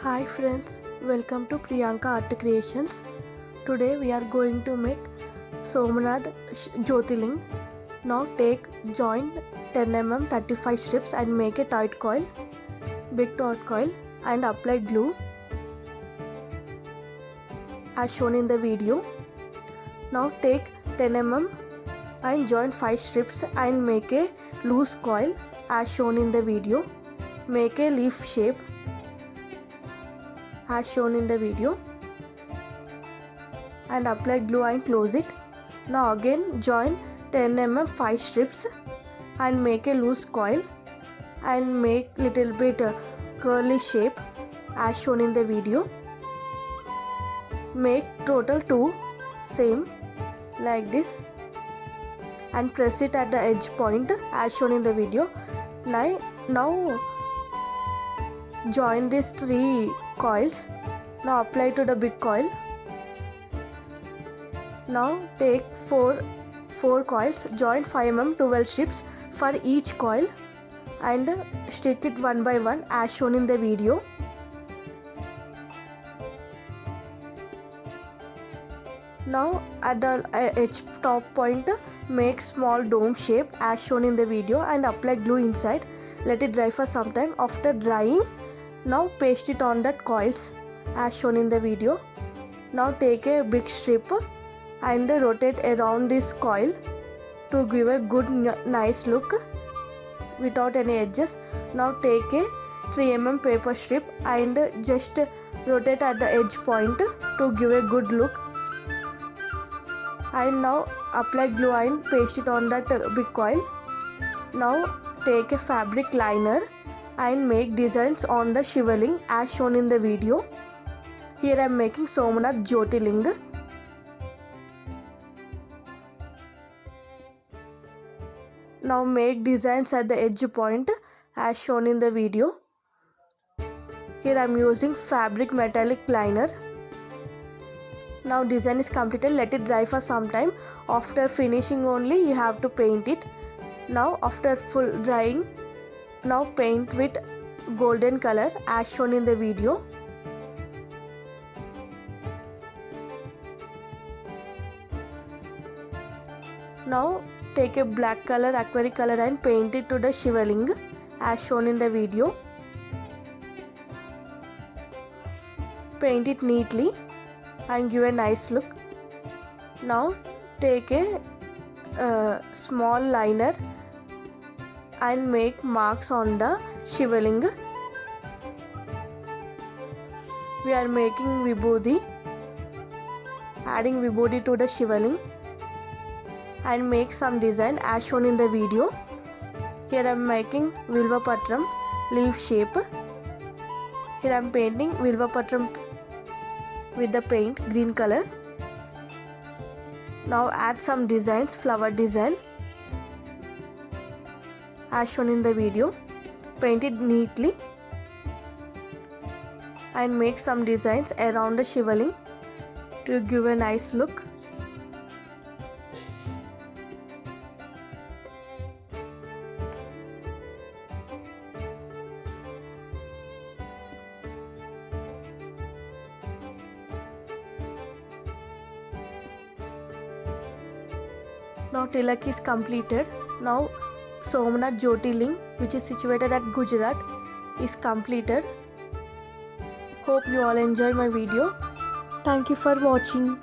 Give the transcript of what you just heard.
Hi friends, welcome to Priyanka Art Creations. Today we are going to make Somnath Jyotirling. Now take joint 10 mm 35 strips and make a tight coil, big taut coil, and apply glue as shown in the video. Now take 10 mm and join 5 strips and make a loose coil as shown in the video. Make a leaf shape as shown in the video and apply glue and close it. Now again join 10 mm 5 strips and make a loose coil and make little bit curly shape as shown in the video. Make total 2 same like this and press it at the edge point as shown in the video. Now join these 3 coils. Now apply to the big coil. Now take 4 coils, join 5 mm 12 strips for each coil and stick it one by one as shown in the video. Now at the edge top point make small dome shape as shown in the video and apply glue inside. Let it dry for some time. After drying, now paste it on the coils as shown in the video. Now take a big strip and rotate around this coil to give a good nice look without any edges. Now take a 3 mm paper strip and just rotate at the edge point to give a good look. And now apply glue and paste it on that big coil. Now take a fabric liner and make designs on the Shivling as shown in the video. Here I am making Somnath Jyotirling. Now make designs at the edge point as shown in the video. Here I am using fabric metallic liner. Now design is completed. Let it dry for some time. After finishing only you have to paint it. Now after full drying, now paint with golden color as shown in the video. Now take a black color, aquaric color and paint it to the Shivling as shown in the video. Paint it neatly and give a nice look. Now take a small liner and make marks on the Shivling. We are making vibhuti, adding vibhuti to the Shivling and make some design as shown in the video. Here I am making Vilvapatram leaf shape. Here I am painting Vilvapatram with the paint green color. Now add some designs, flower design as shown in the video. Paint it neatly and make some designs around the Shivling to give a nice look. Now tilak is completed. Now Somnath Jyotirling, which is situated at Gujarat, is completed. Hope you all enjoy my video. Thank you for watching.